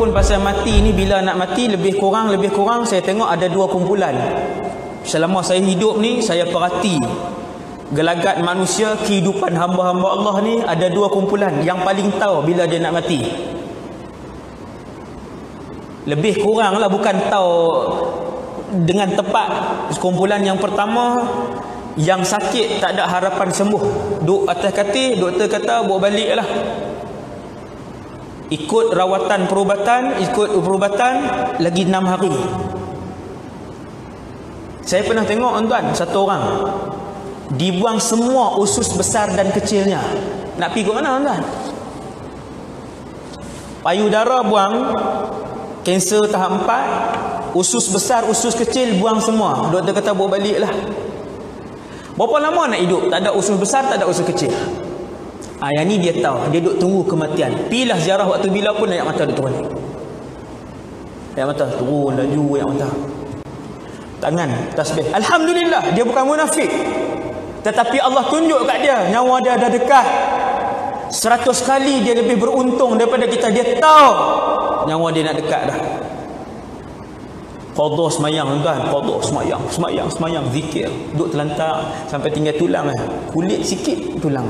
pun pasal mati ni, bila nak mati lebih kurang saya tengok ada dua kumpulan. Selama saya hidup ni, saya perhati gelagat manusia, kehidupan hamba-hamba Allah ni, ada dua kumpulan yang paling tahu bila dia nak mati. Lebih kurang lah, bukan tahu dengan tepat. Kumpulan yang pertama, yang sakit tak ada harapan sembuh, duduk atas katil, doktor kata bawa balik lah, ikut rawatan perubatan, lagi 6 hari. Saya pernah tengok tuan, satu orang dibuang semua usus besar dan kecilnya. Nak pergi ke mana tuan? Payudara buang, kanser tahap 4, usus besar, usus kecil buang semua. Doktor kata bawa balik lah. Berapa lama nak hidup? Tak ada usus besar, tak ada usus kecil. Yang ni dia tahu. Dia duduk tunggu kematian. Pilah ziarah waktu bila pun air mata dia turun. Air mata turun laju, air mata. Tangan tasbih. Alhamdulillah, dia bukan munafik. Tetapi Allah tunjuk kat dia, nyawa dia dah dekat. 100 kali dia lebih beruntung daripada kita. Dia tahu nyawa dia nak dekat dah. Qadha semayang tuan, qadha semayang, zikir, duduk terlantar sampai tinggal tulang lah. Kulit sikit tulang.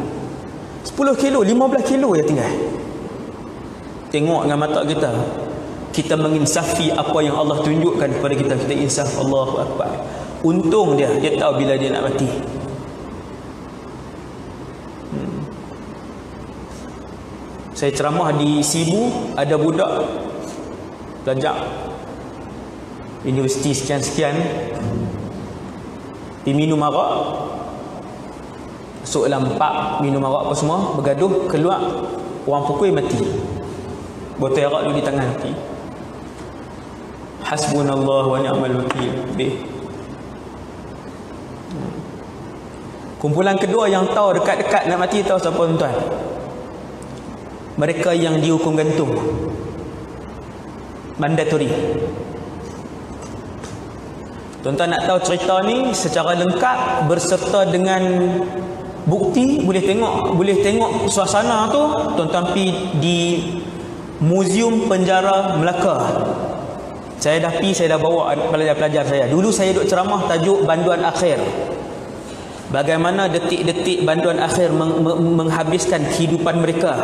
10 kilo, 15 kilo je tinggal. Tengok dengan mata kita. Kita menginsafi apa yang Allah tunjukkan kepada kita. Kita insaf. Allahu Akbar. Untung dia tahu bila dia nak mati. Saya ceramah di Sibu, ada budak pelajar universiti sekian-sekian pergi minum arak, masuk dalam pub minum arak apa semua, bergaduh, keluar, orang pukul, mati. Botol arak dulu di tangan mati. Hasbunallah wa ni'mal wakil. Kumpulan kedua yang tahu dekat-dekat nak mati, tahu siapa tuan? Mereka yang dihukum gantung mandatory. Tuan-tuan nak tahu cerita ni secara lengkap berserta dengan bukti, boleh tengok suasana tu, tuan-tuan pergi di Muzium Penjara Melaka. Saya dah bawa pelajar-pelajar saya. Dulu saya duk ceramah tajuk banduan akhir. Bagaimana detik-detik banduan akhir menghabiskan kehidupan mereka.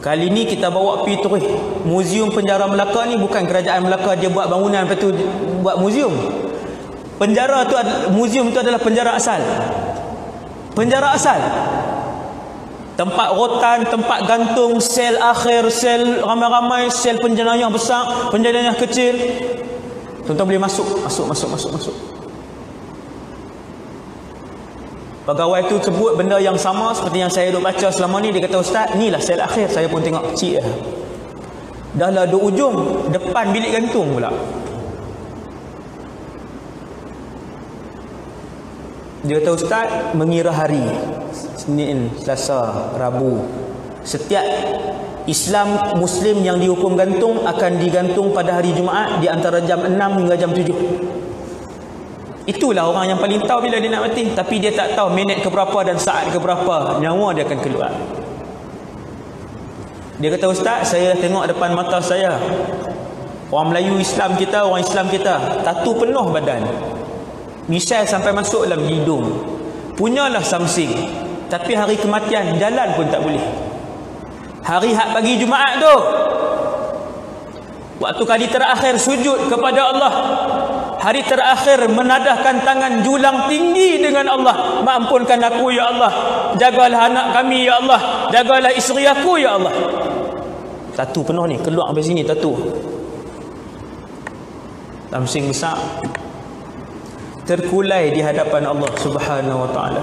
Kali ni kita bawa pergi terus. Muzium Penjara Melaka ni bukan kerajaan Melaka dia buat bangunan lepas tu buat muzium. Penjara tu, muzium tu adalah penjara asal. Penjara asal. Tempat rotan, tempat gantung, sel akhir, sel ramai-ramai, sel penjenayah besar, penjenayah kecil. Tuan-tuan boleh masuk. Pegawai tu sebut benda yang sama seperti yang saya duk baca selama ni. Dia kata, Ustaz, inilah sel akhir. Saya pun tengok kecil lah. Dah lah duk ujung, depan bilik gantung pula. Dia kata, Ustaz, mengira hari Senin, Selasa, Rabu. Setiap Islam Muslim yang dihukum gantung akan digantung pada hari Jumaat di antara jam 6 hingga jam 7. Itulah orang yang paling tahu bila dia nak mati. Tapi dia tak tahu minit keberapa dan saat keberapa nyawa dia akan keluar. Dia kata, Ustaz, saya tengok depan mata saya, orang Melayu Islam kita, orang Islam kita, tatu penuh badan, misal sampai masuk dalam hidung, punyalah samsing. Tapi hari kematian jalan pun tak boleh. Hari hak pagi Jumaat tu, waktu kali terakhir sujud kepada Allah, hari terakhir menadahkan tangan julang tinggi dengan Allah, mampunkan aku ya Allah, jagalah anak kami ya Allah, jagalah isteri aku ya Allah. Tatu penuh ni, keluar sampai sini tatu. Tamsing besar. Terkulai di hadapan Allah Subhanahu wa taala.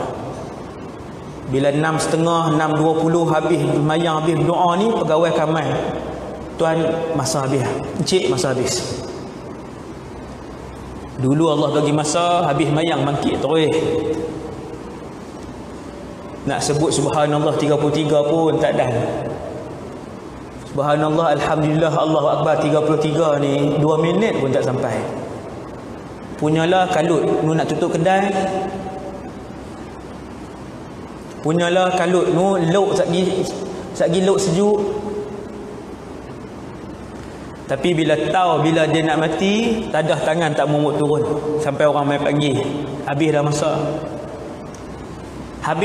Bila 6.30, 6.20 habis mayang, habis doa ni, pegawai kamar, tuan, masa habis. Encik, masa habis. Dulu Allah bagi masa, habis mayang bangkit terus. Nak sebut subhanallah 33 pun tak dah. Subhanallah, alhamdulillah, Allahu Akbar 33 ni 2 minit pun tak sampai. Punyalah kalut, nu nak tutup kedai. Punyalah kalut, nu lok satgi lok sejuk. Tapi bila dia nak mati, tadah tangan tak mau turun sampai orang mai panggil. Habis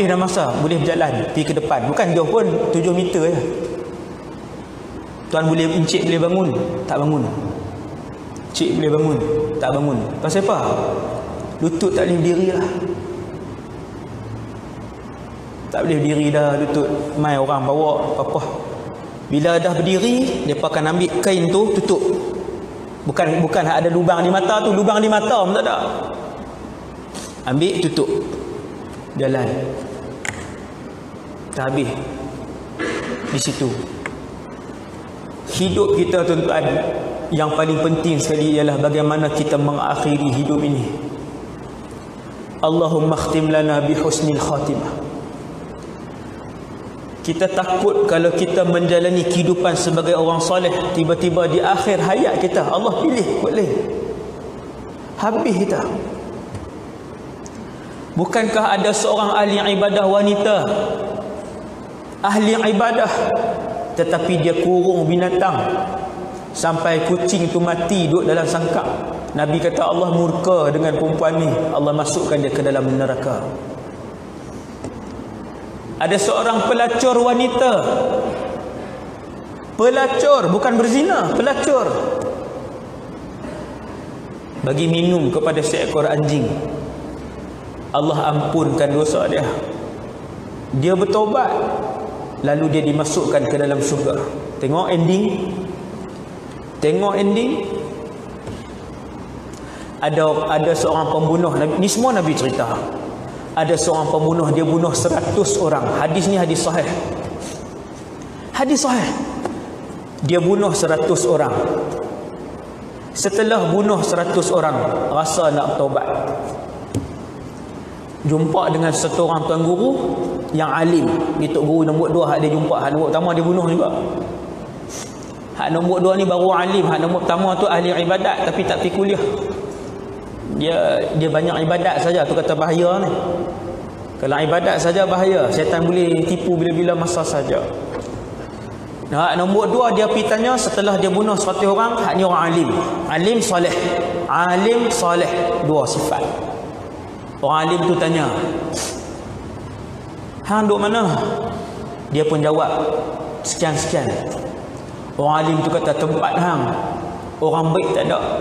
dah masa boleh berjalan pergi ke depan. Bukan jauh pun, 7 meter je. Tuan boleh, encik boleh bangun, tak bangun. Cik boleh bangun, tak bangun. Pasal apa? Lutut tak boleh berdiri lah. Tak boleh berdiri dah lutut. Mai orang bawa apa-apa. Bila dah berdiri, mereka akan ambil kain tu tutup. Bukan ada lubang di mata tu, lubang di mata pun tak ada. Ambil tutup. Jalan. Dah habis. Di situ. Hidup kita tuan-tuan, yang paling penting sekali ialah bagaimana kita mengakhiri hidup ini. Allahumma khtim lana bi husnil khatimah. Kita takut kalau kita menjalani kehidupan sebagai orang soleh, tiba-tiba di akhir hayat kita Allah pilih boleh habis kita. Bukankah ada seorang ahli ibadah wanita, ahli ibadah, tetapi dia kurung binatang sampai kucing tu mati duduk dalam sangkar. Nabi kata Allah murka dengan perempuan ni, Allah masukkan dia ke dalam neraka. Ada seorang pelacur wanita, pelacur, bukan berzina, pelacur, bagi minum kepada seekor anjing. Allah ampunkan dosa dia. Dia bertaubat, lalu dia dimasukkan ke dalam syurga. Tengok ending. Ada seorang pembunuh, ni semua Nabi cerita. Ada seorang pembunuh, dia bunuh 100 orang. Hadis ni hadis sahih. Hadis sahih. Dia bunuh 100 orang. Setelah bunuh 100 orang, rasa nak taubat. Jumpa dengan satu orang tuan guru yang alim. Ni tok guru nombor 2 hak dia jumpa. Hak nombor pertama dia bunuh juga. Hak nombor 2 ni baru alim. Hak nombor pertama tu ahli ibadat tapi tak pergi kuliah. Dia banyak ibadat saja, tu kata bahaya ni. Kalau ibadat saja bahaya, syaitan boleh tipu bila-bila masa saja. Nah, nombor 2 dia pergi tanya setelah dia bunuh 100 orang, hak ni orang alim. Alim soleh. Alim soleh, 2 sifat. Orang alim tu tanya, hang duk mana? Dia pun jawab, sekian-sekian. Orang alim tu kata, tempat hang orang baik tak ada.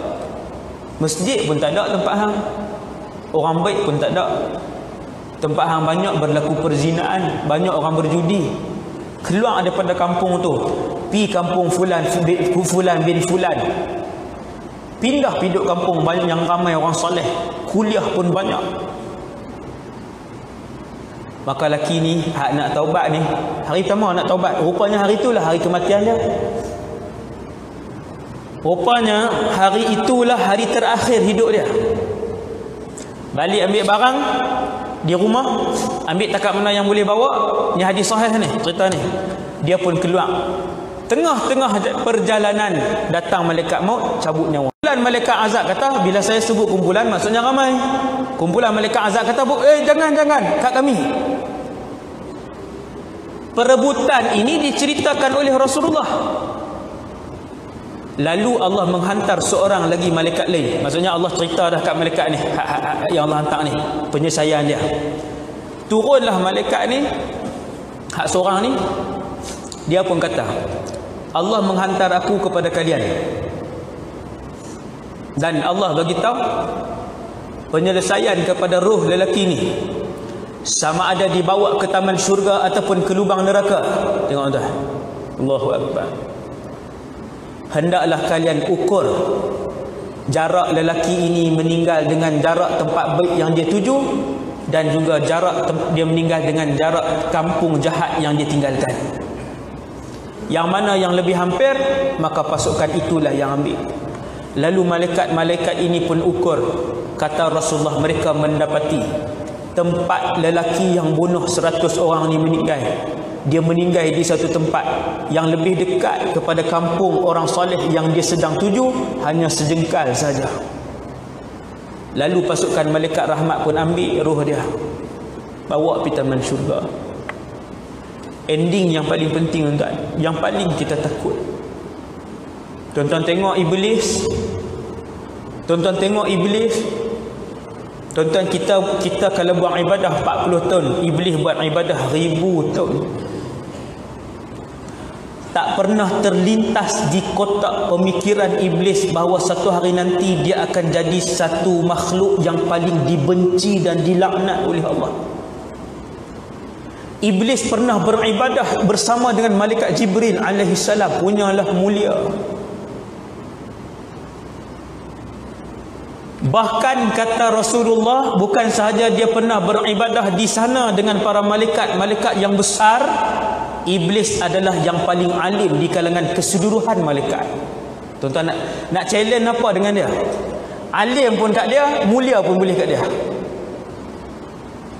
Masjid pun tak ada tempat hang. Orang baik pun tak ada. Tempat hang banyak berlaku perzinaan, banyak orang berjudi. Keluar daripada kampung tu, pi kampung fulan bin fulan. Pindah hidup kampung banyak yang ramai orang soleh, kuliah pun banyak. Maka laki ni hak nak taubat ni, hari pertama nak taubat, rupanya hari itulah hari kematian dia. Rupanya hari itulah hari terakhir hidup dia. Balik ambil barang di rumah, ambil takat mana yang boleh bawa. Ni hadis sahih ni, cerita ni. Dia pun keluar. Tengah-tengah perjalanan datang malaikat maut, cabut nyawa. Kumpulan malaikat azab kata, bila saya sebut kumpulan maksudnya ramai. Kumpulan malaikat azab kata, jangan kat kami. Perebutan ini diceritakan oleh Rasulullah. Lalu Allah menghantar seorang lagi malaikat lain. Maksudnya Allah cerita dah kat malaikat ni, yang Allah hantar ni, penyelesaian dia. Turunlah malaikat ni, hak seorang ni, dia pun kata, Allah menghantar aku kepada kalian. Dan Allah bagi tahu penyelesaian kepada roh lelaki ni, sama ada dibawa ke taman syurga ataupun ke lubang neraka. Tengok tuan. Allahu Akbar. Hendaklah kalian ukur jarak lelaki ini meninggal dengan jarak tempat baik yang dia tuju, dan juga jarak dia meninggal dengan jarak kampung jahat yang dia tinggalkan. Yang mana yang lebih hampir, maka pasukan itulah yang ambil. Lalu malaikat-malaikat ini pun ukur. Kata Rasulullah, mereka mendapati tempat lelaki yang bunuh 100 orang ni meninggal. Dia meninggal di satu tempat yang lebih dekat kepada kampung orang soleh yang dia sedang tuju, hanya sejengkal saja. Lalu pasukan malaikat rahmat pun ambil roh dia, bawa pergi taman syurga. Ending yang paling penting tuan, yang paling kita takut, Tuan-tuan tengok iblis. Tuan-tuan tengok iblis. Tuan-tuan, kita kalau buat ibadah 40 tahun, iblis buat ibadah 1000 tahun. Tak pernah terlintas di kotak pemikiran iblis bahawa satu hari nanti dia akan jadi satu makhluk yang paling dibenci dan dilaknat oleh Allah. Iblis pernah beribadah bersama dengan malaikat Jibril alaihi salam, punyalah mulia. Bahkan kata Rasulullah, bukan sahaja dia pernah beribadah di sana dengan para malaikat yang besar, iblis adalah yang paling alim di kalangan keseluruhan malaikat. Tuan-tuan nak challenge apa dengan dia? Alim pun kat dia, mulia pun boleh kat dia.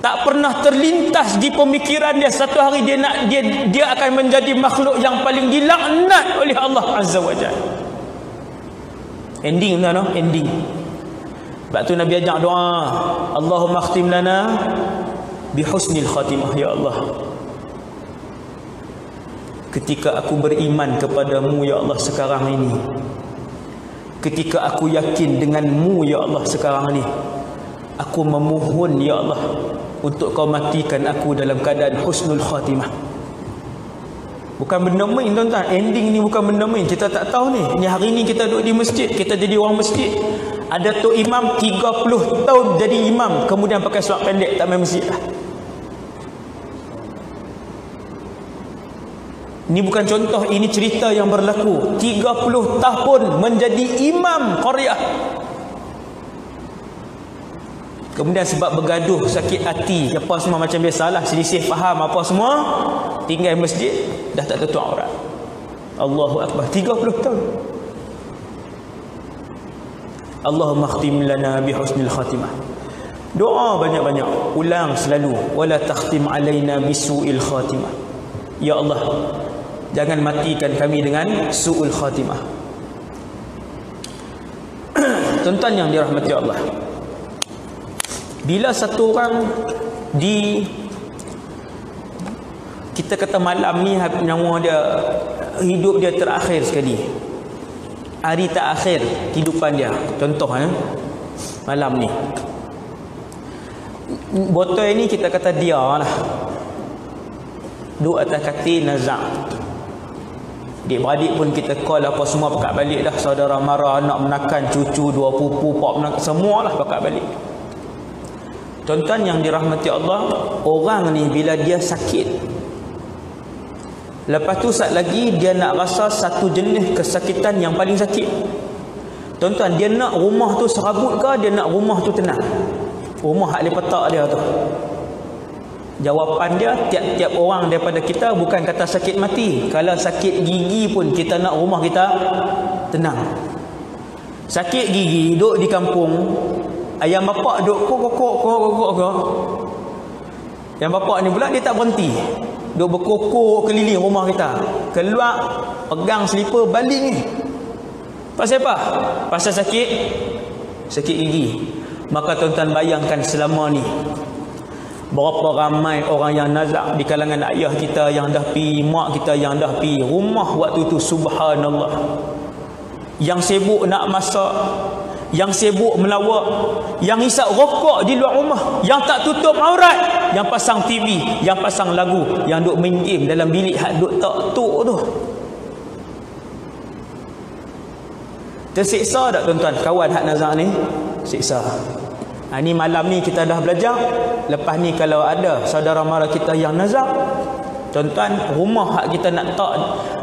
Tak pernah terlintas di pemikiran dia satu hari dia akan menjadi makhluk yang paling dilaknat oleh Allah Azza wa Jalla. Ending lah, no? Ending. Sebab tu Nabi ajak doa, Allahumma khtim lana bihusnil khatimah. Ya Allah, ketika aku beriman kepadamu ya Allah sekarang ini, ketika aku yakin denganmu ya Allah sekarang ini, aku memohon ya Allah untuk kau matikan aku dalam keadaan husnul khatimah. Bukan benda main tuan-tuan. Ending ni bukan benda main. Kita tak tahu ni. Ni hari ni kita duduk di masjid, kita jadi orang masjid. Ada tok imam 30 tahun jadi imam, kemudian pakai seluar pendek tak main masjid lah. Ini bukan contoh, ini cerita yang berlaku. 30 tahun menjadi imam qaryah. Kemudian sebab bergaduh, sakit hati, apa semua macam biasalah, selisih faham apa semua, tinggal masjid, dah tak tutup aurat. Allahu Akbar, 30 tahun. Allahumma khtim lana bihusnil khatimah. Doa banyak-banyak, ulang selalu, wala takhtim alaina bisu'il khatimah. Ya Allah, jangan matikan kami dengan su'ul khatimah. Tuan-tuan yang dirahmati Allah, bila satu orang kita kata malam ni nyawa dia, hidup dia terakhir sekali, hari terakhir kehidupan dia, contoh malam ni, botol ni kita kata dia lah duduk atas katil nazak. Adik-beradik pun kita call apa semua pakat balik dah. Saudara mara, anak menakan, cucu, dua pupu, pak menakan, semualah pakat balik. Tuan-tuan yang dirahmati Allah, orang ni bila dia sakit, lepas tu saat lagi dia nak rasa satu jenis kesakitan yang paling sakit. Tuan-tuan, dia nak rumah tu serabut ke, dia nak rumah tu tenang? Rumah hak dia petak dia tu. Jawapan dia, tiap-tiap orang daripada kita bukan kata sakit mati. Kalau sakit gigi pun kita nak rumah kita tenang. Sakit gigi, duduk di kampung, ayam bapak duduk kokok. Yang bapak ni pula dia tak berhenti, duduk berkokok keliling rumah kita. Keluar, pegang selipar, baling ni. Pasal apa? Pasal sakit gigi. Maka tuan-tuan bayangkan selama ni berapa ramai orang yang nazak di kalangan ayah kita yang dah pi, mak kita yang dah pi rumah waktu tu, subhanallah. Yang sibuk nak masak, yang sibuk melawak, yang hisap rokok di luar rumah, yang tak tutup aurat, yang pasang TV, yang pasang lagu, yang duk main game dalam bilik hak duk tak tuk tu. Tersiksa tak tuan-tuan kawan hak nazak ni? Siksa. Ni malam ni kita dah belajar. Lepas ni kalau ada saudara mara kita yang nazak, tuan-tuan, rumah hak kita nak tak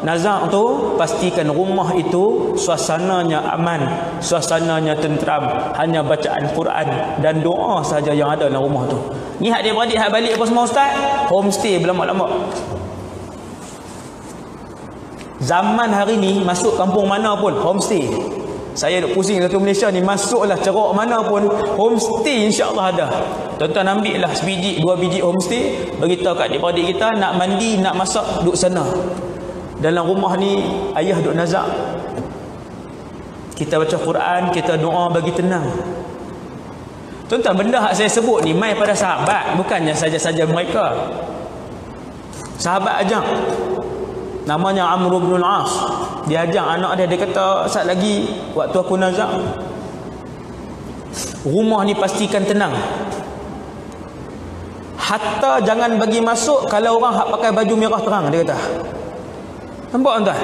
nazak tu, pastikan rumah itu suasananya aman, suasananya tenteram, hanya bacaan Quran dan doa saja yang ada dalam rumah tu. Ni hak dia beradik hak balik apa semua ustaz, homestay berlama-lama. Zaman hari ni masuk kampung mana pun homestay. Saya duk pusing satu Malaysia ni, masuklah cerok mana pun homestay insya-Allah ada. Tuan-tuan ambillah sebiji, dua biji homestay, beritahu kat adik-adik kita nak mandi, nak masak, duduk sana. Dalam rumah ni ayah duk nazak. Kita baca Quran, kita doa bagi tenang. Tuan-tuan, benda hak saya sebut ni mai pada sahabat, bukannya saja-saja mereka. Sahabat ajak. namanya Amr bin al-As. Dia ajak anak dia kata, "Sat lagi waktu aku nazak, rumah ni pastikan tenang. Hatta jangan bagi masuk kalau orang hak pakai baju merah terang," dia kata. Nampak tuan?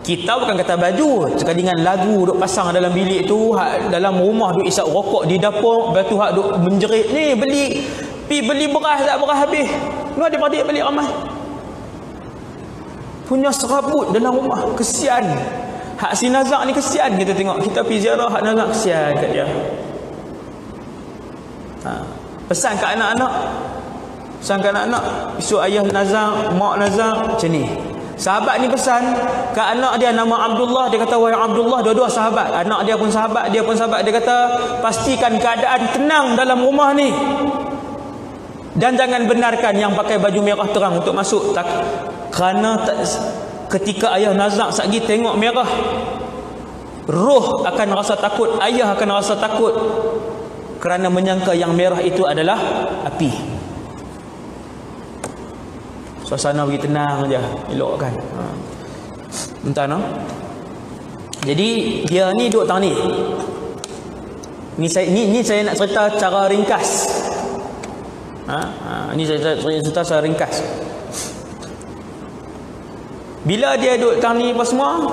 Kita bukan kata baju, sekali dengan lagu duk pasang dalam bilik tu, dalam rumah duk isap rokok di dapur, lepas tu hak duk menjerit ni beli beras tak beras habis. Lu ada adik balik ramai. Punya serabut dalam rumah, kesian. Hak si Nazak ni kesian, kita tengok. Kita pergi ziarah hak Nazak, kesian kat dia. Pesan kat anak-anak. Pesan kat anak-anak, esok ayah Nazak, mak Nazak macam ni. Sahabat ni pesan kat anak dia nama Abdullah, dia kata, "Wahai Abdullah," dua-dua sahabat, anak dia pun sahabat, dia pun sahabat, dia kata, "Pastikan keadaan tenang dalam rumah ni. Dan jangan benarkan yang pakai baju merah terang untuk masuk." Kerana ketika ayah Nazak satgi tengok merah, roh akan rasa takut, ayah akan rasa takut kerana menyangka yang merah itu adalah api. Suasana bagi tenang aja, elok kan. Entah no. Jadi dia ni duduk tang ni. Ni saya nak cerita cara ringkas. Ni saya cerita secara ringkas. Bila dia duduk tang ni apa semua,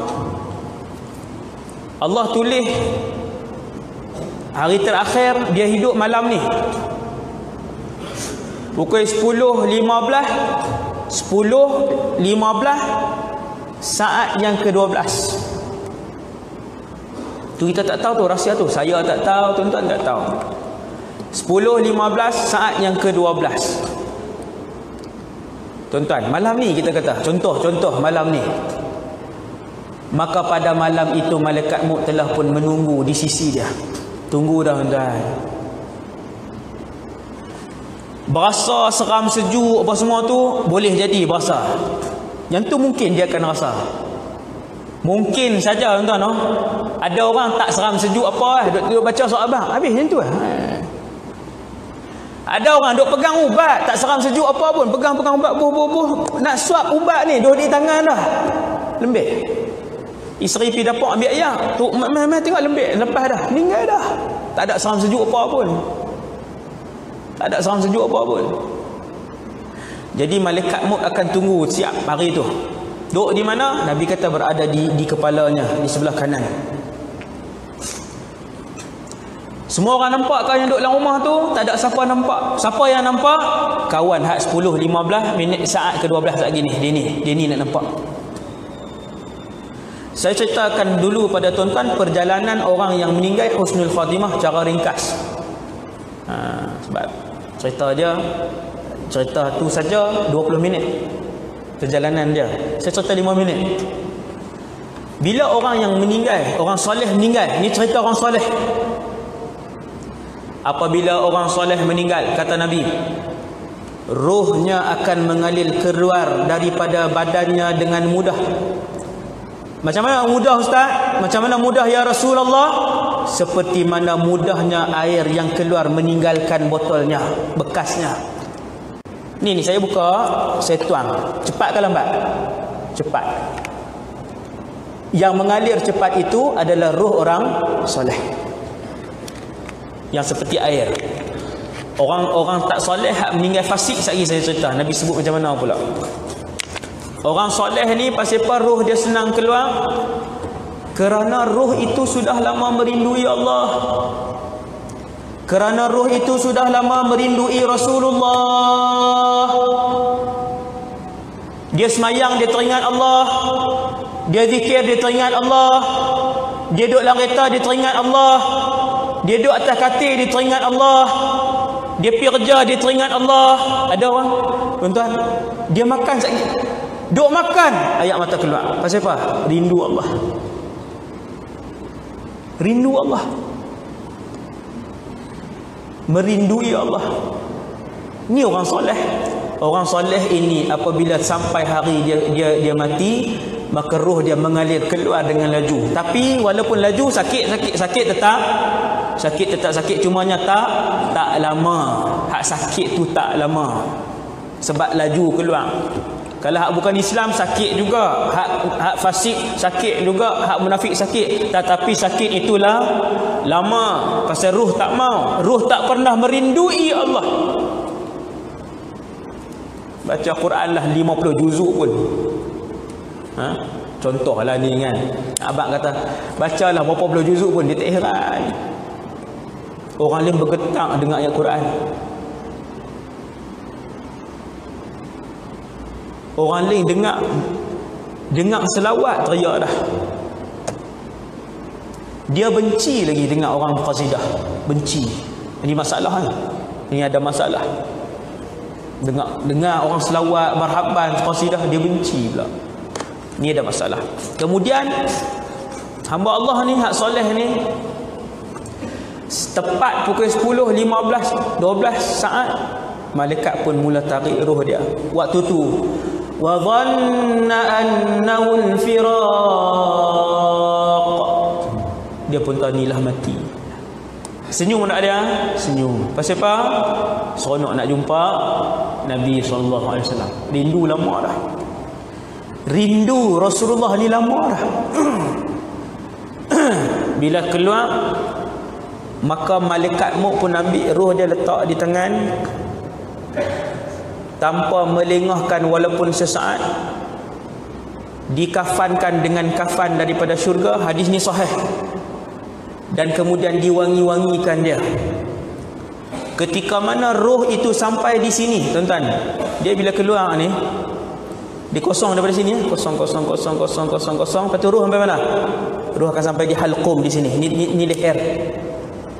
Allah tulis hari terakhir dia hidup malam ni. Pukul 10.15 saat yang ke-12. Tu kita tak tahu tu rahsia tu. Saya tak tahu, tuan-tuan tak tahu. 10.15 saat yang ke-12. Tuan-tuan, malam ni kita kata, contoh malam ni. Maka pada malam itu malaikat maut telah pun menunggu di sisi dia. Tunggu dah tuan-tuan. Berasa seram sejuk apa semua tu boleh jadi berasa. Yang tu mungkin dia akan rasa. Mungkin saja tuan-tuan. Ada orang tak seram sejuk apa, duk baca surah Abah, habis macam tu. Ada orang duk pegang ubat, tak seram sejuk apa pun, pegang ubat buh, nak suap ubat ni duk di tangan dah. Lembik. Isteri pergi dapur ambil air, tu tengok lembik, lepas dah, meninggal dah. Tak ada seram sejuk apa pun. Tak ada seram sejuk apa pun. Jadi malaikat maut akan tunggu siap hari tu. Duduk di mana? Nabi kata berada di kepalanya, di sebelah kanan. Semua orang nampak kan yang duduk dalam rumah tu? Tak ada siapa nampak. Siapa yang nampak? Kawan hak 10-15 minit saat ke-12 lagi ni. Dia ni nak nampak. Saya ceritakan dulu pada tuan-tuan perjalanan orang yang meninggal husnul khatimah cara ringkas. Sebab cerita tu saja 20 minit perjalanan dia. Saya cerita 5 minit. Bila orang yang meninggal, orang soleh meninggal, ni cerita orang soleh. Apabila orang soleh meninggal, kata Nabi, rohnya akan mengalir keluar daripada badannya dengan mudah. Macam mana mudah Ustaz? Macam mana mudah ya Rasulullah? Seperti mana mudahnya air yang keluar meninggalkan botolnya, bekasnya. Ni saya buka, saya tuang. Cepat ke lambat? Cepat. Yang mengalir cepat itu adalah roh orang soleh. Yang seperti air. Orang tak soleh meninggal fasik sekali saya cerita. Nabi sebut macam mana pula. Orang soleh ni pasal apa roh dia senang keluar? Kerana roh itu sudah lama merindui Allah. Kerana roh itu sudah lama merindui Rasulullah. Dia semayang, dia teringat Allah. Dia zikir, dia teringat Allah. Dia duduk dalam kereta, dia teringat Allah. Dia duduk atas katil, dia teringat Allah. Dia pergi kerja, dia teringat Allah. Ada orang, tuan-tuan, dia makan sekali, duduk makan, ayat mata keluar. Pasal apa? Rindu Allah. Rindu Allah. Merindui Allah. Ni orang soleh. Orang soleh ini apabila sampai hari dia mati, maka roh dia mengalir keluar dengan laju. Tapi walaupun laju, sakit tetap sakit, cumanya tak lama. Hak sakit tu tak lama sebab laju keluar. Kalau hak bukan Islam sakit juga, hak fasik sakit juga, hak munafik sakit. Tetapi sakit itulah lama, pasal ruh tak mau. Ruh tak pernah merindui Allah. Baca Quran lah 50 juzuk pun. Contohlah ni kan. Abang kata bacalah berapa puluh juzuk pun dia tak heran. Orang lain bergetar dengar ayat Quran. Orang lain dengar selawat teriak dah. Dia benci lagi dengar orang qasidah. Benci. Ini masalah kan? Ini ada masalah. Dengar orang selawat, marhaban, qasidah, dia benci pula. Ini ada masalah. Kemudian hamba Allah ni, hak soleh ni, tepat pukul 10, 15, 12 saat malaikat pun mula tarik roh dia. Waktu tu wa dhanna annahu al-firaq, dia pun tahu inilah mati. Senyum nak dia? Senyum. Pasal apa? Seronok nak jumpa Nabi SAW. Rindu lama dah. Rindu Rasulullah ni lama dah. Bila keluar, maka malaikat maut pun ambil roh dia, letak di tangan, tanpa melengahkan walaupun sesaat, dikafankan dengan kafan daripada syurga. Hadis ni sahih. Dan kemudian diwangi-wangikan dia. Ketika mana roh itu sampai di sini, tuan-tuan, dia bila keluar ni, dia kosong daripada sini, kosong. Lepas tu roh sampai mana? Roh akan sampai di halqum di sini. Ni leher.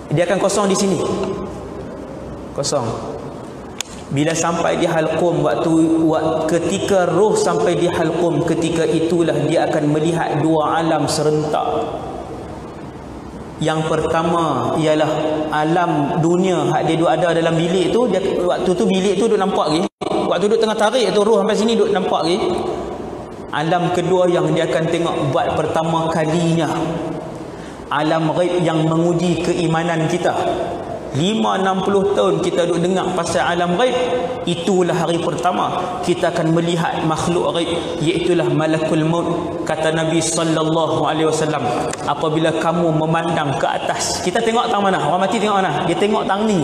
Dia akan kosong di sini. Kosong. Bila sampai di halqum, ketika roh sampai di halqum, ketika itulah dia akan melihat dua alam serentak. Yang pertama ialah alam dunia, hak dia duk ada dalam bilik tu. Dia waktu tu bilik tu duk nampak lagi. Waktu duk tengah tarik tu roh sampai sini duk nampak lagi. Alam kedua yang dia akan tengok buat pertama kalinya, alam ghaib yang menguji keimanan kita. 50-60 tahun kita duk dengar pasal alam ghaib. Itulah hari pertama kita akan melihat makhluk ghaib, iaitulah malakul maut. Kata Nabi SAW, apabila kamu memandang ke atas, kita tengok tang mana? Orang mati tengok mana? Dia tengok tang ni.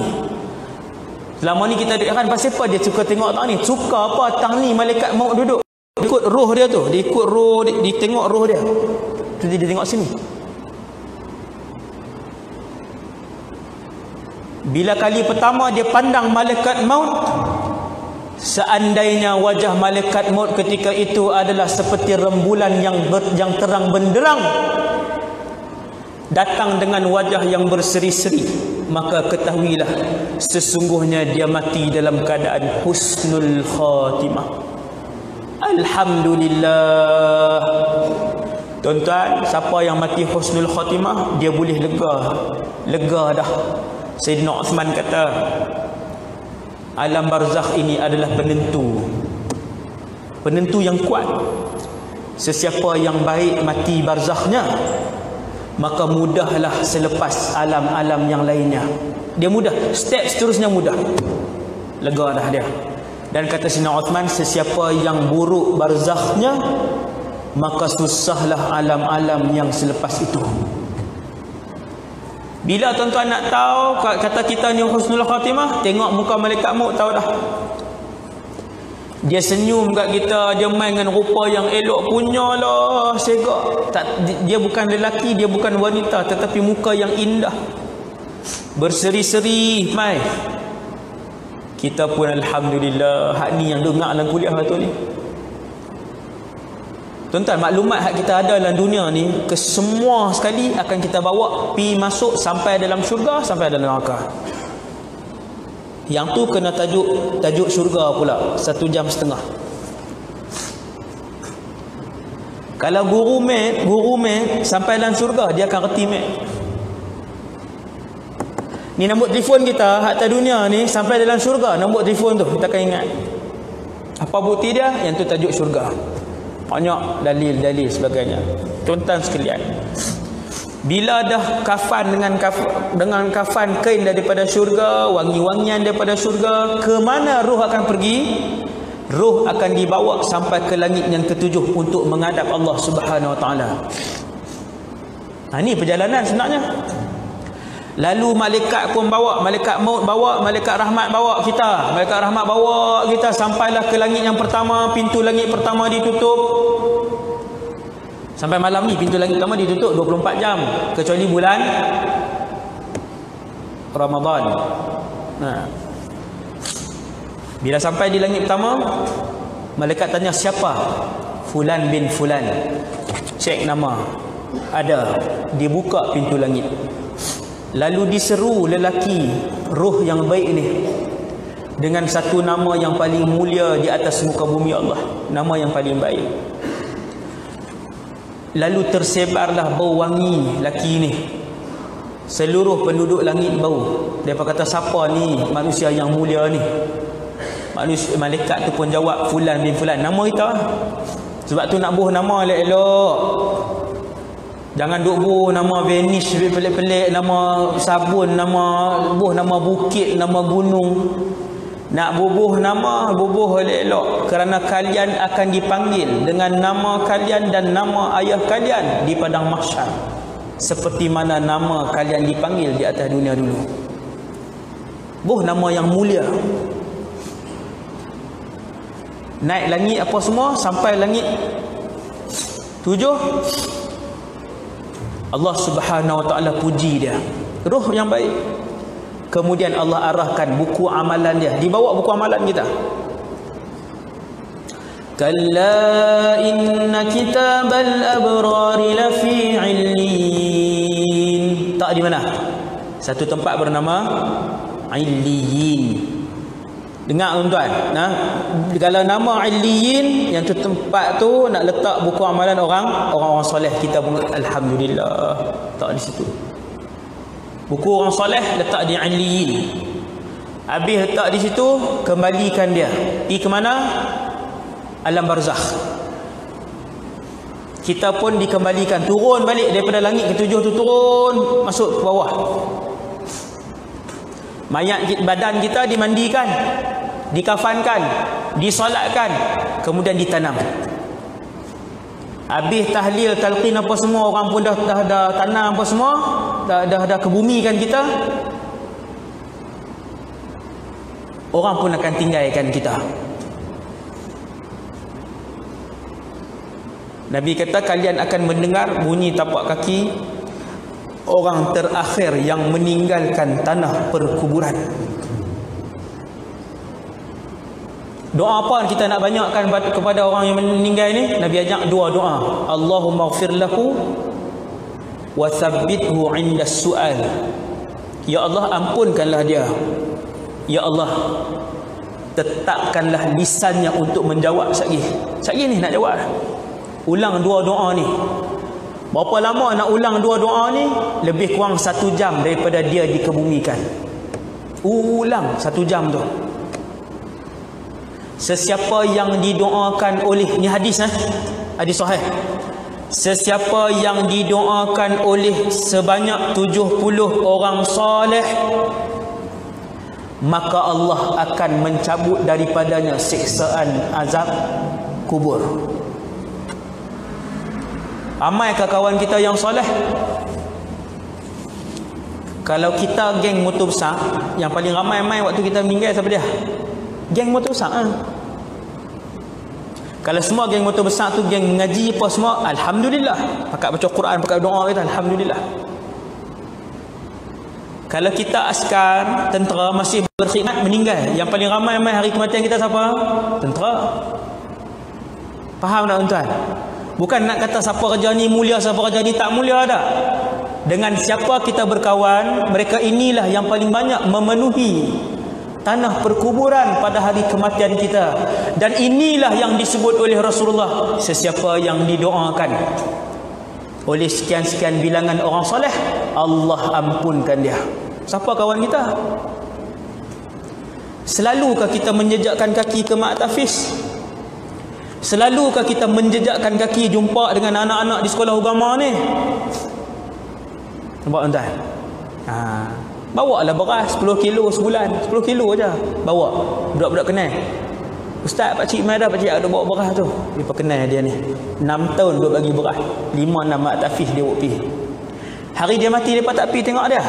Selama ni kita kan pasal apa dia suka tengok tang ni? Suka apa? Tang ni malaikat maut duduk. Dia ikut roh dia tu. Dia ikut roh, dia tengok roh dia. Tu dia tengok sini. Bila kali pertama dia pandang malaikat maut, seandainya wajah malaikat maut ketika itu adalah seperti rembulan yang terang benderang, datang dengan wajah yang berseri-seri, maka ketahuilah sesungguhnya dia mati dalam keadaan husnul khatimah. Alhamdulillah. Tuan-tuan, siapa yang mati husnul khatimah, dia boleh lega dah. Sayyidina Uthman kata, alam barzakh ini adalah penentu yang kuat. Sesiapa yang baik mati barzakhnya, maka mudahlah selepas alam-alam yang lainnya. Dia mudah, step seterusnya mudah. Lega dah dia. Dan kata Sayyidina Uthman, sesiapa yang buruk barzakhnya, maka susahlah alam-alam yang selepas itu. Bila tuan-tuan nak tahu kata kita ni husnul khatimah, tengok muka malaikat maut, tahu dah. Dia senyum kat kita, dia main dengan rupa yang elok punya lah, segak. Dia bukan lelaki, dia bukan wanita, tetapi muka yang indah, berseri-seri, mai. Kita pun alhamdulillah, hak ni yang dengar dalam kuliah betul ni. Tuan-tuan, maklumat hak kita ada dalam dunia ni, kesemua sekali akan kita bawa pi masuk sampai dalam syurga, sampai dalam neraka. Yang tu kena tajuk syurga pula, 1 jam setengah. Kalau guru mat sampai dalam syurga, dia akan reti mat. Ni nombor telefon kita hak atas dunia ni, sampai dalam syurga, nombor telefon tu kita akan ingat. Apa bukti dia? Yang tu tajuk syurga. Banyak dalil-dalil sebagainya. Tuan-tuan sekalian, bila dah kafan dengan kafan kain daripada syurga, wangi-wangian daripada syurga, ke mana roh akan pergi? Roh akan dibawa sampai ke langit yang ketujuh untuk menghadap Allah Subhanahu Wa Taala. Ini perjalanan sebenarnya. Lalu malaikat pun bawa, malaikat maut bawa, malaikat rahmat bawa kita. Malaikat rahmat bawa kita sampailah ke langit yang pertama, pintu langit pertama ditutup. Sampai malam ni pintu langit pertama ditutup 24 jam kecuali bulan Ramadan. Bila sampai di langit pertama, malaikat tanya siapa? Fulan bin Fulan. Cek nama. Ada. Dibuka pintu langit. Lalu diseru lelaki roh yang baik ni dengan satu nama yang paling mulia di atas muka bumi Allah, nama yang paling baik. Lalu tersebarlah bau wangi lelaki ni. Seluruh penduduk langit bau. Mereka kata siapa ni manusia yang mulia ni? Malaikat tu pun jawab Fulan bin Fulan, nama kita. Sebab tu nak buh nama elok-elok. Jangan duk buh nama Vanish pelik-pelik, nama sabun, buh nama bukit, nama gunung. Nak bubuh nama, bubuh elok-elok. Kerana kalian akan dipanggil dengan nama kalian dan nama ayah kalian di padang mahsyar, seperti mana nama kalian dipanggil di atas dunia dulu. Buh nama yang mulia. Naik langit apa semua, sampai langit 7. Allah Subhanahu Wa Taala puji dia, roh yang baik. Kemudian Allah arahkan buku amalan dia, dibawa buku amalan kita. Kalla inna kitabal abrari lafi 'illiyin. Tak di mana? Satu tempat bernama Illiyin. Dengar tuan-tuan, kalau nama Illiyin, yang tu tempat tu nak letak buku amalan orang-orang soleh kita pun alhamdulillah tak di situ. Buku orang soleh letak di Illiyin. Habis letak di situ, kembalikan dia. Pergi ke mana? Alam barzakh. Kita pun dikembalikan, turun balik daripada langit ke-7 tu, turun masuk ke bawah. Mayat badan kita dimandikan, dikafankan, disolatkan, kemudian ditanam. Habis tahlil, talqin apa semua, orang pun dah tanam apa semua, dah kebumikan kita. Orang pun akan tinggalkan kita. Nabi kata kalian akan mendengar bunyi tapak kaki orang terakhir yang meninggalkan tanah perkuburan. Doa apa kita nak banyakkan kepada orang yang meninggal ni? Nabi ajak dua doa. Allahumma ighfir lahu wa thabbithu 'inda su'al. Ya Allah, ampunkanlah dia. Ya Allah, tetapkanlah lisannya untuk menjawab sekali. Sekali ni nak jawab. Ulang dua doa ni. Berapa lama nak ulang dua doa ni? Lebih kurang 1 jam daripada dia dikebumikan. Ulang 1 jam tu. Sesiapa yang didoakan oleh, ni hadis hadis sahih. Sesiapa yang didoakan oleh sebanyak 70 orang soleh, maka Allah akan mencabut daripadanya siksaan azab kubur. Amaikah kawan kita yang soleh? Kalau kita geng motor besar, yang paling ramai main waktu kita meninggal siapa dia? Geng motor besar. Kalau semua geng motor besar tu geng mengaji apa semua, alhamdulillah. Pakat baca Quran, pakat doa kita, alhamdulillah. Kalau kita askar, tentera masih berkhidmat meninggal, yang paling ramai main hari kematian kita siapa? Tentera. Faham tak tuan-tuan? Bukan nak kata siapa kerja ni mulia, siapa kerja ni tak mulia dah. Dengan siapa kita berkawan, mereka inilah yang paling banyak memenuhi tanah perkuburan pada hari kematian kita. Dan inilah yang disebut oleh Rasulullah, sesiapa yang didoakan oleh sekian-sekian bilangan orang soleh, Allah ampunkan dia. Siapa kawan kita? Selalukah kita menjejakkan kaki ke Mak Tafiz? Selalukah kita menjejakkan kaki jumpa dengan anak-anak di sekolah agama ni? Nampak tuan-tuan? Bawa lah beras 10 kilo sebulan, 10 kilo aja bawa. Budak-budak kenal. Ustaz, pakcik mai dah, pakcik ada bawa beras tu. Dia perkenal dia ni. 6 tahun duk bagi beras. 5-6 mak tafiz dia buat pi. Hari dia mati depa tak pi tengok dia.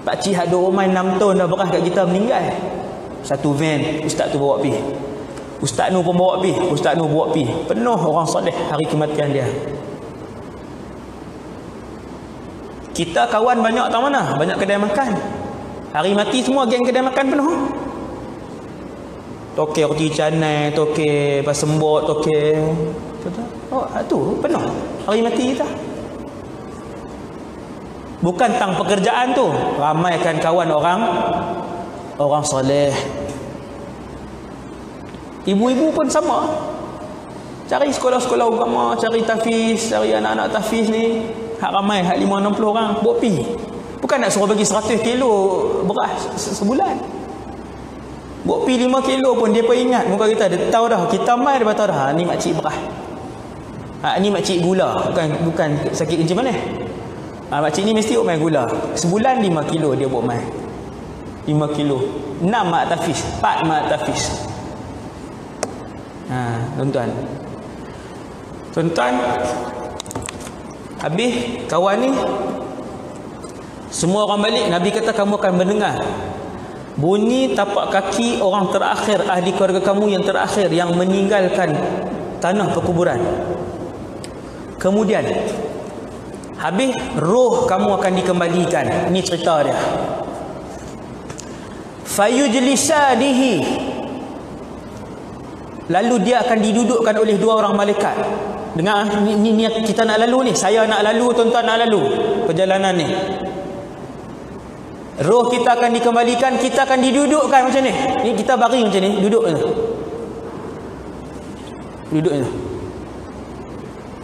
Pakcik hak duk rumah 6 tahun dah beras kat kita meninggal. Satu van ustaz tu bawa pi. Ustaz nu pun bawa pi, ustaz nu bawa pi. Penuh orang soleh hari kematian dia. Kita kawan banyak tak mana? Banyak kedai makan. Hari mati semua geng kedai makan penuh. Toke roti canai, toke pasembot, toke. Oh, tu penuh. Hari mati kita. Bukan tang pekerjaan tu. Ramaikan kawan orang soleh. Ibu-ibu pun sama. Cari sekolah-sekolah agama, cari tafiz, cari anak-anak tafiz ni. Hak ramai, hak 5-60 orang buat pi. Bukan nak suruh bagi 100 kilo beras sebulan. Buat pi 5 kilo pun dia pun ingat muka kita. Dia tahu dah, kita mai dia tahu dah, ni makcik beras. Ni makcik gula, bukan sakit kencing manis. Makcik ni mesti buat main gula. Sebulan 5 kilo dia buat main. 5 kilo. 6 mak tafiz, 4 mak tafiz. Tuan-tuan. Tuan-tuan, habis kawan ni semua orang balik, Nabi kata kamu akan mendengar bunyi tapak kaki orang terakhir ahli keluarga kamu yang terakhir yang meninggalkan tanah perkuburan. Kemudian habis roh kamu akan dikembalikan. Ini cerita dia. Fayujlisanihi, lalu dia akan didudukkan oleh 2 orang malaikat. Dengar, ni kita nak lalu ni. Saya nak lalu, tuan-tuan nak lalu perjalanan ni. Roh kita akan dikembalikan, kita akan didudukkan macam ni. Ni kita baring macam ni, duduk je. Duduk je.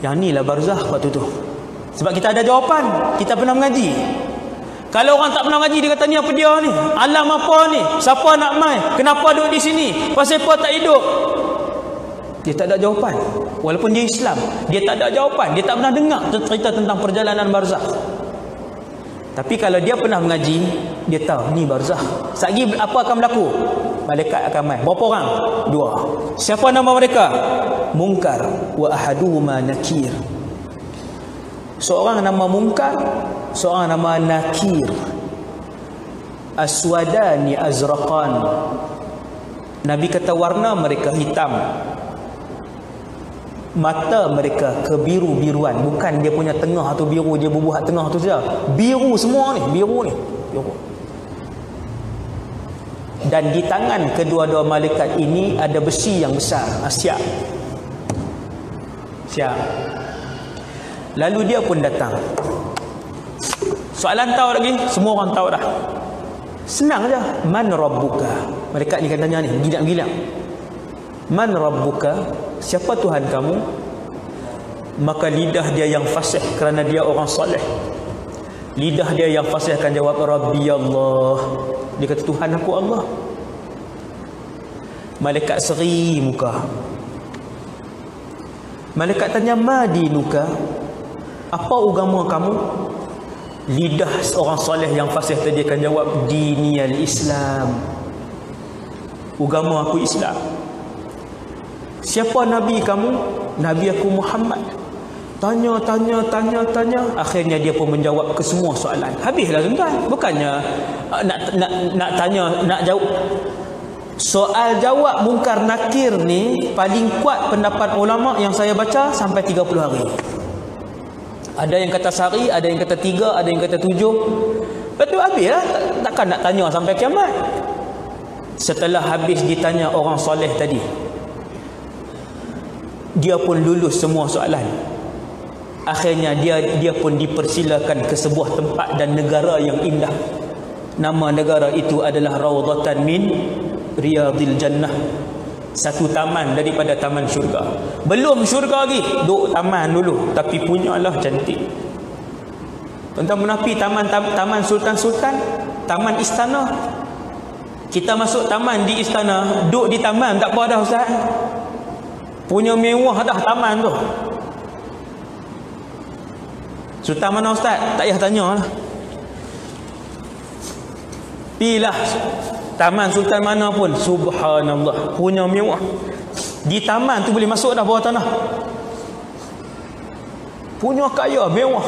Yang ni lah barzakh waktu tu. Sebab kita ada jawapan, kita pernah mengaji. Kalau orang tak pernah mengaji, dia kata ni apa dia ni? Alam apa ni? Siapa nak mai? Kenapa duduk di sini? Pasal apa tak hidup? Dia tak ada jawapan. Walaupun dia Islam, dia tak ada jawapan. Dia tak pernah dengar cerita tentang perjalanan barzakh. Tapi kalau dia pernah mengaji, dia tahu ni barzakh. Sagi apa akan berlaku? Malaikat akan mai. Berapa orang? 2. Siapa nama mereka? Munkar wa ahaduhuma nakir. Seorang nama Munkar, seorang nama Nakir. Aswadani azraqan. Nabi kata warna mereka hitam. Mata mereka kebiru-biruan. Bukan dia punya tengah tu biru, dia bubuh tengah tu saja. Biru semua ni, biru ni. Biru. Dan di tangan kedua-dua malaikat ini ada besi yang besar. Siap. Siap. Lalu dia pun datang. Soalan tahu lagi? Semua orang tahu dah. Senang aja. Man rabbuka? Malaikat ni kan tanya ni, gilang-gilang. Man rabbuka? Siapa Tuhan kamu? Maka lidah dia yang fasih kerana dia orang soleh. Lidah dia yang fasih akan jawab Rabbi Allah. Dia kata Tuhan aku Allah. Malaikat seri muka. Malaikat tanya madinuka? Apa agama kamu? Lidah orang soleh yang fasih tadi akan jawab diniyal Islam. Agama aku Islam. Siapa Nabi kamu? Nabi aku Muhammad. Tanya. Akhirnya dia pun menjawab ke semua soalan. Habislah tuan-tuan. Bukannya nak tanya, nak jawab. Soal jawab Munkar Nakir ni paling kuat pendapat ulama yang saya baca sampai 30 hari. Ada yang kata sehari, ada yang kata 3, ada yang kata 7. Betul habislah. Takkan nak tanya sampai kiamat. Setelah habis ditanya orang soleh tadi, dia pun lulus semua soalan. Akhirnya dia pun dipersilakan ke sebuah tempat dan negara yang indah. Nama negara itu adalah Raudhatan min Riyadil Jannah. Satu taman daripada taman syurga. Belum syurga lagi, duk taman dulu. Tapi punyalah cantik. Tuan-tuan menapi taman Sultan-Sultan, taman istana. Kita masuk taman di istana, duk di taman tak apa dah ustaz. Punya mewah dah taman tu. Sultan mana ustaz? Tak payah tanya lah. Pilah taman sultan mana pun, subhanallah, punya mewah. Di taman tu boleh masuk dah bawah tanah. Punya kaya, mewah.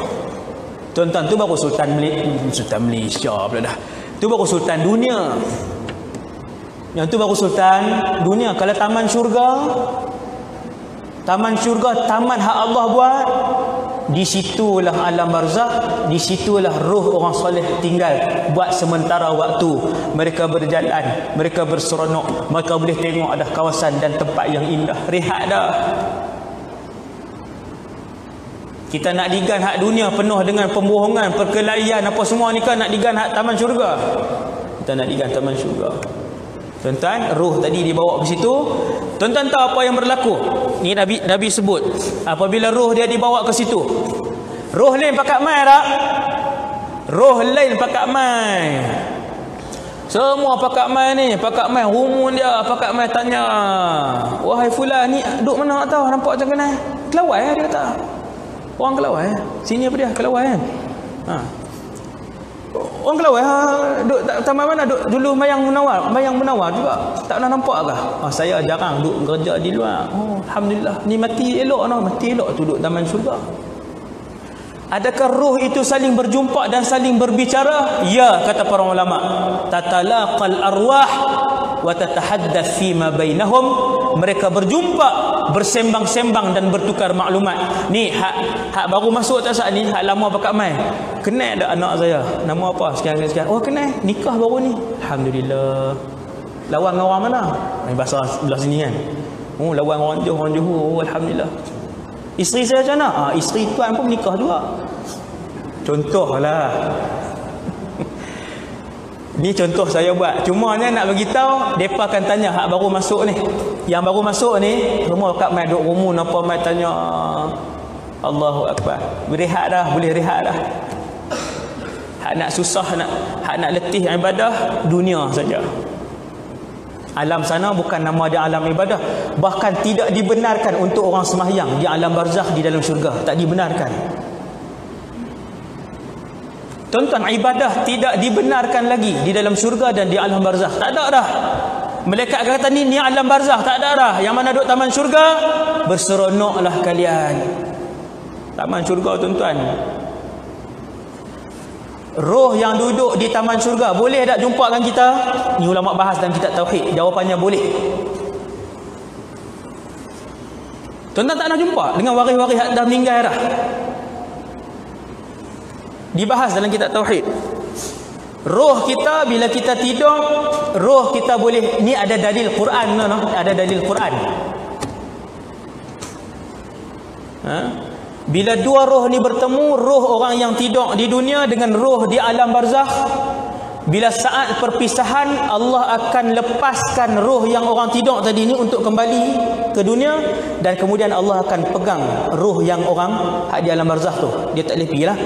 Tuan-tuan, tu baru sultan Malaysia pula dah. Tu baru sultan dunia. Yang tu baru sultan dunia. Kalau taman syurga, taman hak Allah buat, di situlah alam barzakh, di situlah roh orang soleh tinggal buat sementara waktu. Mereka berjalan, mereka berseronok, mereka boleh tengok ada kawasan dan tempat yang indah, rehat dah. Kita nak digan hak dunia penuh dengan pembohongan, perkelahian apa semua ni kan, nak digan hak taman syurga. Kita nak digan taman syurga. Tuan-tuan, roh tadi dibawa ke situ. Tuan-tuan tahu apa yang berlaku? Ni Nabi sebut, apabila roh dia dibawa ke situ, roh lain pakat mai tak? Roh lain pakat mai. Semua pakat mai ni, pakat mai rumun dia, pakat mai tanya, wahai fulan ni duk mana tak tahu, nampak macam mana? Kelawai dia kata. Orang Kelawai. Sini apa dia? Kelawai kan? Ha. Orang Kelawai duk tamat mana? Duk dulu Mayang Munawar juga. Tak pernah nampak ke? Saya jarang duk kerja di luar. Oh, alhamdulillah. Ni mati elok noh, mati elok tu duk taman syurga. Adakah roh itu saling berjumpa dan saling berbicara? Ya, kata para ulama. Tatalaqal arwah wa tatahaddath fima bainahum. Mereka berjumpa, bersembang-sembang dan bertukar maklumat. Ni hak baru masuk tak saat ni, hak lama pakat mai. Kenal dak anak saya? Nama apa? Sekian. Oh, kenal. Nikah baru ni. Alhamdulillah. Lawan dengan orang mana? Ni bahasa belah sini kan. Oh, lawan orang Johor. Oh, alhamdulillah. Isteri saya macam mana? Isteri tuan pun menikah juga. Contohlah. Ni contoh saya buat. Cuma ni nak bagi tahu, depa akan tanya hak baru masuk ni. Yang baru masuk ni, semua kat mai duk rumun apa mai tanya. Allahu akbar. Boleh rehat dah. Hak nak susah, hak nak letih ibadah dunia saja. Alam sana bukan nama dia alam ibadah. Bahkan tidak dibenarkan untuk orang sembahyang di alam barzakh di dalam syurga. Tak dibenarkan. Tuan-tuan, ibadah tidak dibenarkan lagi di dalam syurga dan di alam barzakh. Tak ada dah. Malaikat kata ni alam barzakh, tak ada dah. Yang mana duduk taman syurga, berseronoklah kalian. Taman syurga, tuan-tuan. Roh yang duduk di taman syurga boleh tak jumpa dengan kita? Ni ulama bahas dalam kitab tauhid. Jawapannya boleh. Tuan-tuan tak nak jumpa dengan waris-waris yang dah meninggal dah. Dibahas dalam kitab tauhid. Roh kita bila kita tidur, roh kita boleh, ni ada dalil Quran, ada dalil Quran. Bila dua roh ni bertemu, roh orang yang tidur di dunia dengan roh di alam barzakh, bila saat perpisahan, Allah akan lepaskan roh yang orang tidur tadi ni untuk kembali ke dunia, dan kemudian Allah akan pegang roh yang orang di alam barzakh tu. Dia tak boleh pergi lah.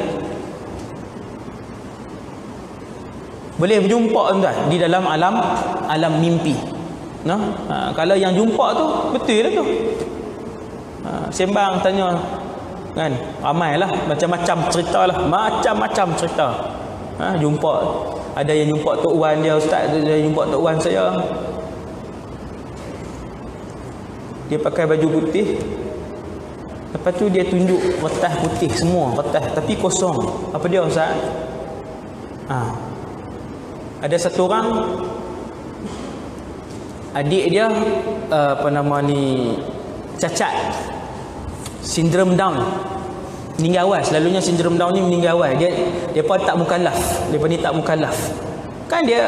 Boleh berjumpa tuan di dalam alam mimpi. Kalau yang jumpa tu betul lah tu. Sembang tanya kan, ramailah macam-macam cerita lah, macam-macam cerita. Jumpa, ada yang jumpa Tok Wan dia, ustaz, ada yang jumpa Tok Wan saya. Dia pakai baju putih. Lepas tu dia tunjuk kertas putih semua, kertas tapi kosong. Apa dia ustaz? Ada satu orang, adik dia cacat, sindrom Down, meninggal awal. Selalunya sindrom Down ni meninggal awal. Dia pun tak mukallaf. Depa ni tak mukallaf. Kan dia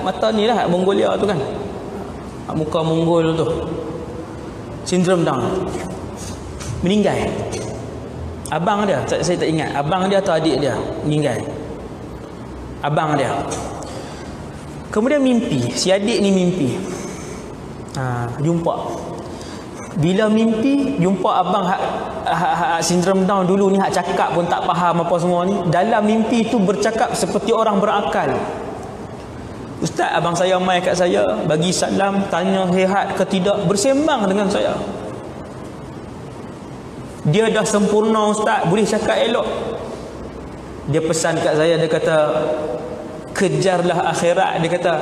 mata ni lah Mongolia tu kan. Muka Mongol tu. Sindrom Down. Meninggal. Abang dia, saya tak ingat. Abang dia atau adik dia meninggal. Abang dia. Kemudian mimpi, si adik ni mimpi. Jumpa. Bila mimpi jumpa abang sindrom Down dulu ni, hak cakap pun tak faham apa semua ni. Dalam mimpi tu bercakap seperti orang berakal. Ustaz, abang saya mai kat saya, bagi salam, tanya sihat ke tidak, bersembang dengan saya. Dia dah sempurna ustaz, boleh cakap elok. Dia pesan kat saya, dia kata, kejarlah akhirat. Dia kata,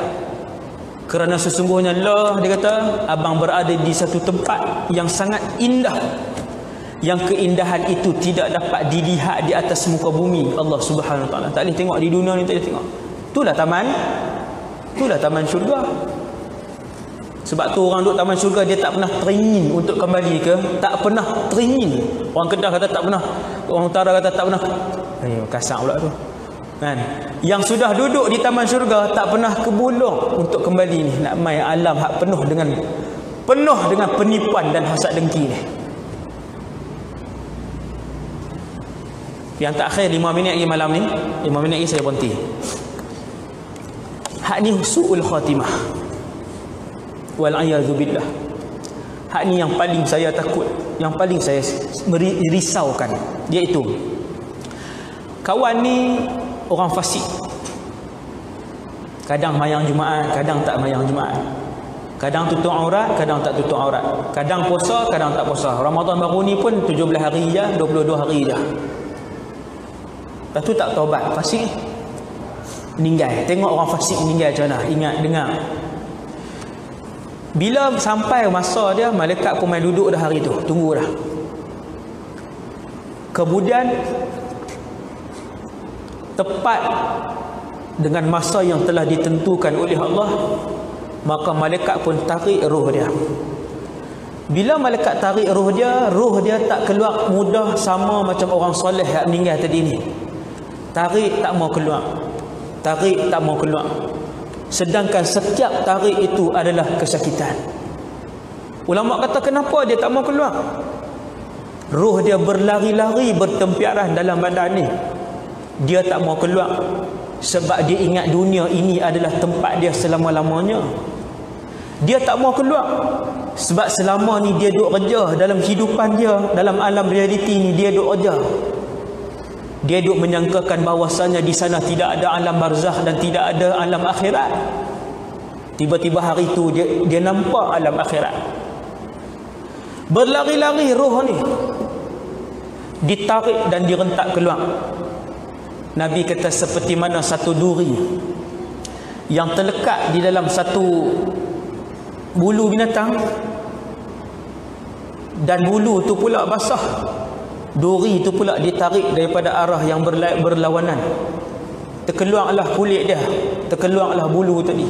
Kerana sesungguhnya Allah, dia kata, abang berada di satu tempat yang sangat indah, yang keindahan itu tidak dapat dilihat di atas muka bumi Allah Subhanahu Wa Taala. Tak boleh tengok di dunia ni, tak boleh tengok. Itulah taman syurga. Sebab tu orang duduk taman syurga, dia tak pernah teringin untuk kembali ke? Tak pernah teringin. Orang Kedah kata tak pernah, orang Utara kata tak pernah. Kasar pula tu kan. Yang sudah duduk di taman syurga tak pernah kebulung untuk kembali ni, nak mai alam hak penuh dengan penipuan dan hasad dengki ni. Yang terakhir 5 minit lagi malam ni, 5 minit lagi saya berhenti. Hak ni su'ul khatimah, wal a'yadzu billah. Hak ni yang paling saya takut, yang paling saya risaukan, iaitu kawan ni orang fasik. Kadang mayang Jumaat, kadang tak mayang Jumaat. Kadang tutup aurat, kadang tak tutup aurat. Kadang puasa, kadang tak puasa. Ramadan baru ni pun 17 hari je, 22 hari je. Lepas tu tak taubat, fasik meninggal. Tengok orang fasik meninggal macam mana. Ingat, dengar. Bila sampai masa dia, malaikat pun main duduk dah hari tu, tunggu dah. Kemudian tepat dengan masa yang telah ditentukan oleh Allah, maka malaikat pun tarik roh dia. Bila malaikat tarik roh dia tak keluar mudah sama macam orang soleh yang meninggal tadi ni. Tarik tak mau keluar, tarik tak mau keluar. Sedangkan setiap tarik itu adalah kesakitan. Ulama kata kenapa dia tak mau keluar? Roh dia berlari-lari, bertempiaran dalam badan ni. Dia tak mau keluar sebab dia ingat dunia ini adalah tempat dia selama-lamanya. Dia tak mau keluar sebab selama ni dia duk kerja dalam kehidupan dia, dalam alam realiti ni dia duk kerja. Dia duk menyangkakan bahawasanya di sana tidak ada alam barzakh dan tidak ada alam akhirat. Tiba-tiba hari tu dia nampak alam akhirat. Berlari-lari roh ni, ditarik dan direntak keluar. Nabi kata seperti mana satu duri yang terlekat di dalam satu bulu binatang, dan bulu tu pula basah, duri tu pula ditarik daripada arah yang berlawanan. Terkeluarlah kulit dia, terkeluarlah bulu tadi.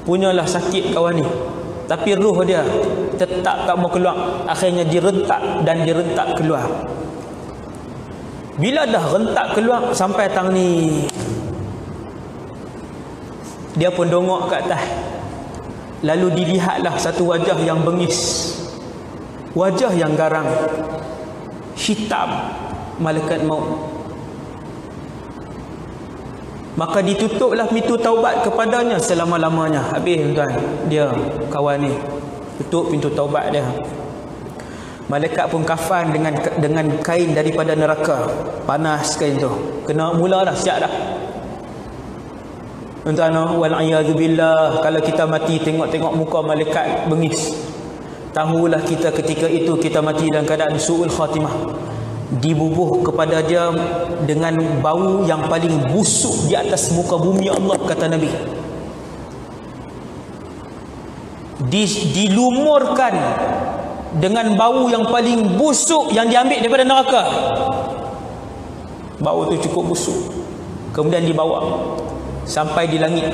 Punyalah sakit kawan ni, tapi roh dia tetap tak mau keluar. Akhirnya direntak dan direntak keluar. Bila dah rentak keluar sampai tang ni, dia pun dongok ke atas. Lalu dilihatlah satu wajah yang bengis, wajah yang garang, hitam, malaikat maut. Maka ditutuplah pintu taubat kepadanya selama-lamanya. Habis tuan, dia kawan ni tutup pintu taubat dia. Malaikat pun kafan dengan kain daripada neraka. Panas kain tu. Kena mula dah, siap dah. Tuan-tuan, wal a'yadzu billah, kalau kita mati tengok-tengok muka malaikat bengis, tahulah kita ketika itu kita mati dalam keadaan su'ul khatimah. Dibubuh kepada dia dengan bau yang paling busuk di atas muka bumi Allah, kata Nabi. Dilumurkan dengan bau yang paling busuk yang diambil daripada neraka. Bau tu cukup busuk. Kemudian dibawa sampai di langit.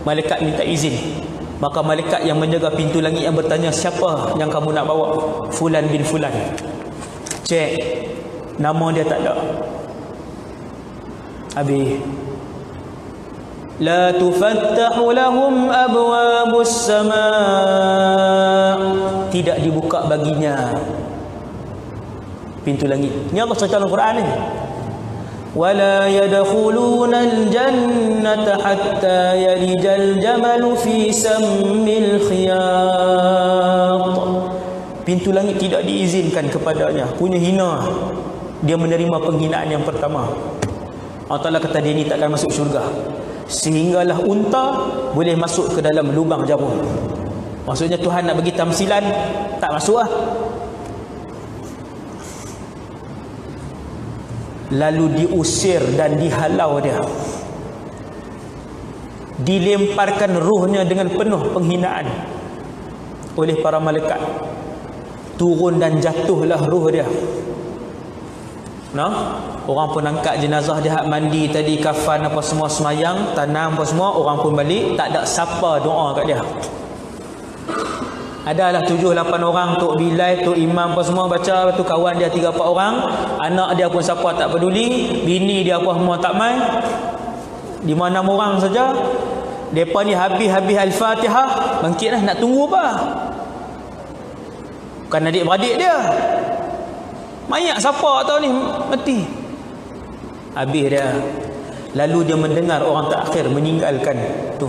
Malaikat minta izin. Maka malaikat yang menjaga pintu langit yang bertanya, siapa yang kamu nak bawa? Fulan bin Fulan. Cek, nama dia tak ada. Habis, la tufattahu lahum abwabus sama', tidak dibuka baginya pintu langit. Ini Allah cerita dalam Quran ni. Wala yadkhuluna al-jannata hatta yalijal jamalu fi sammil khiyat. Pintu langit tidak diizinkan kepadanya. Punya hina. Dia menerima penghinaan yang pertama. Allah Ta'ala kata dia ni takkan masuk syurga sehinggalah unta boleh masuk ke dalam lubang jarum. Maksudnya Tuhan nak bagi tamsilan, tak masuk lah. Lalu diusir dan dihalau dia. dilemparkan ruhnya dengan penuh penghinaan oleh para malaikat. Turun dan jatuhlah ruh dia. Orang pun angkat jenazah dia, hak mandi tadi, kafan apa semua, semayang, tanam apa semua, orang pun balik, tak ada siapa doa kat dia. Adalah 7-8 orang, Tok Bilal, Tok Imam apa semua baca, lepas tu kawan dia 3-4 orang, anak dia pun siapa tak peduli, bini dia apa semua tak main, 5-6 orang saja. Depa ni habis Al-Fatihah, bangkitlah, nak tunggu apa? Bukan adik-beradik dia. Mayat siapa tahu ni mati. Habis dia. Lalu dia mendengar orang terakhir meninggalkan tu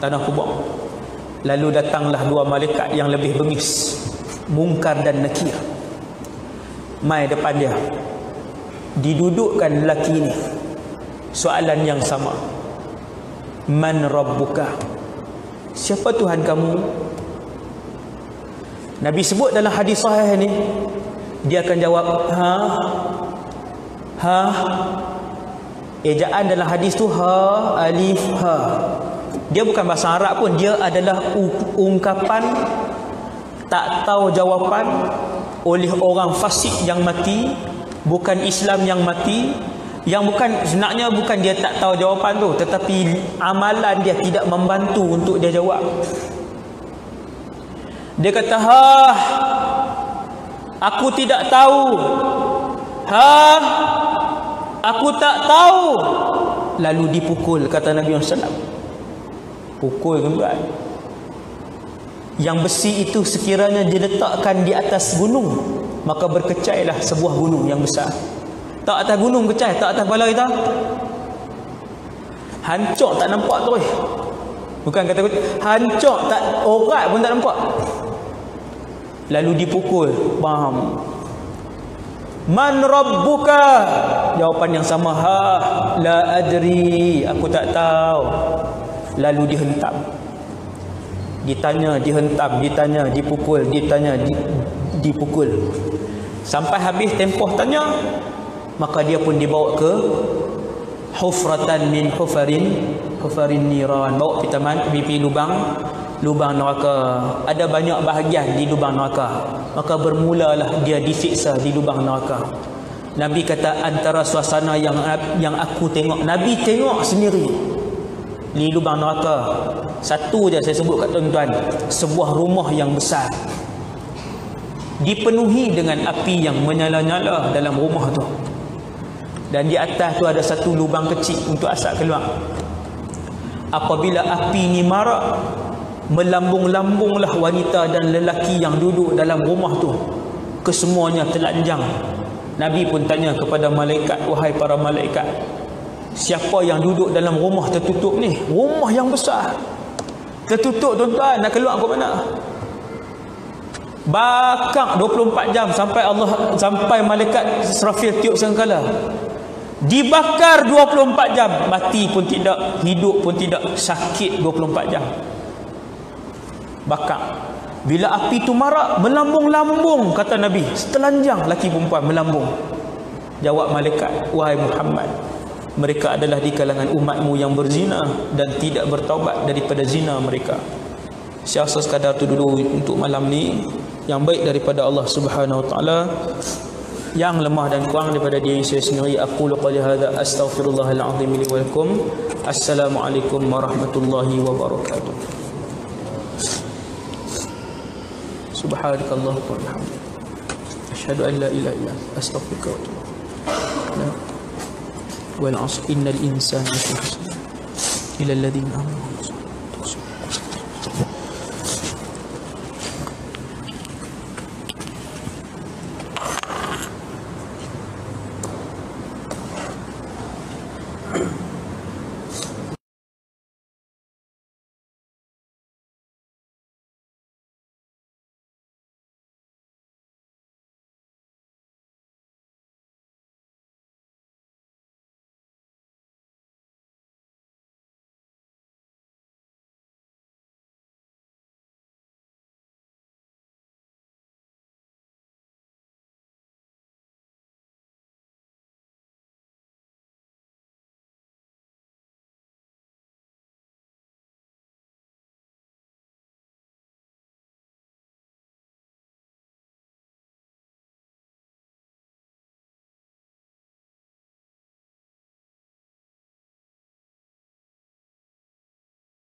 tanah kubur. Lalu datanglah 2 malaikat yang lebih bengis, Munkar dan Nakir. Mai depan dia. Didudukkan lelaki ni. Soalan yang sama. Man rabbuka? Siapa Tuhan kamu? Nabi sebut dalam hadis sahih ni, dia akan jawab ejaan dalam hadis tu alif ha. Dia bukan bahasa Arab pun, dia adalah ungkapan tak tahu jawapan oleh orang fasik yang mati, bukan Islam yang mati, yang bukan sebenarnya bukan dia tak tahu jawapan tu, tetapi amalan dia tidak membantu untuk dia jawab. Dia kata, aku tidak tahu. Aku tak tahu. Lalu dipukul, kata Nabi SAW. Pukul kan. Yang besi itu sekiranya diletakkan di atas gunung, maka berkecailah sebuah gunung yang besar. Tak atas gunung kecai, tak atas kepala kita. Hancur tak nampak tu. Bukan kata hancur tak, orat pun tak nampak. Lalu dipukul. Faham? Man rabbuka? Jawapan yang sama, la adri, aku tak tahu. Lalu dihentam. Ditanya, dihentam, ditanya, dipukul, ditanya, dipukul. Sampai habis tempoh tanya, maka dia pun dibawa ke hufratan min hufarin niran, bawa pipi lubang neraka. Ada banyak bahagian di lubang neraka, maka bermulalah dia disiksa di lubang neraka. Nabi kata antara suasana yang aku tengok, Nabi tengok sendiri di lubang neraka, satu je saya sebut kat tuan-tuan, sebuah rumah yang besar dipenuhi dengan api yang menyala-nyala dalam rumah tu, dan di atas tu ada satu lubang kecil untuk asap keluar. Apabila api ni marak, melambung-lambunglah wanita dan lelaki yang duduk dalam rumah tu, kesemuanya telanjang. Nabi pun tanya kepada malaikat, wahai para malaikat, siapa yang duduk dalam rumah tertutup ni? Rumah yang besar tertutup tuan-tuan, nak keluar ke mana? Bakar 24 jam sampai malaikat Israfil tiup sangkala. Dibakar 24 jam, mati pun tidak, hidup pun tidak, sakit 24 jam. Bakar. Bila api tu marak, melambung-lambung, kata Nabi, setelanjang laki perempuan melambung. Jawab malaikat, wahai Muhammad, mereka adalah di kalangan umatmu yang berzina dan tidak bertaubat daripada zina mereka. Saya rasa sekadar tu dulu untuk malam ni. Yang baik daripada Allah Subhanahu Wa Taala, yang lemah dan kurang daripada diri saya sendiri. Aku qali hadza astaghfirullahal azim li wa lakum. Assalamualaikum warahmatullahi wabarakatuh. Subhanakallahumma wa bihamdika, asyhadu an la ilaha illa anta, astaghfiruka wa atubu ilaik. Wal 'asr innal insana lafi khusr illa alladhina amanu.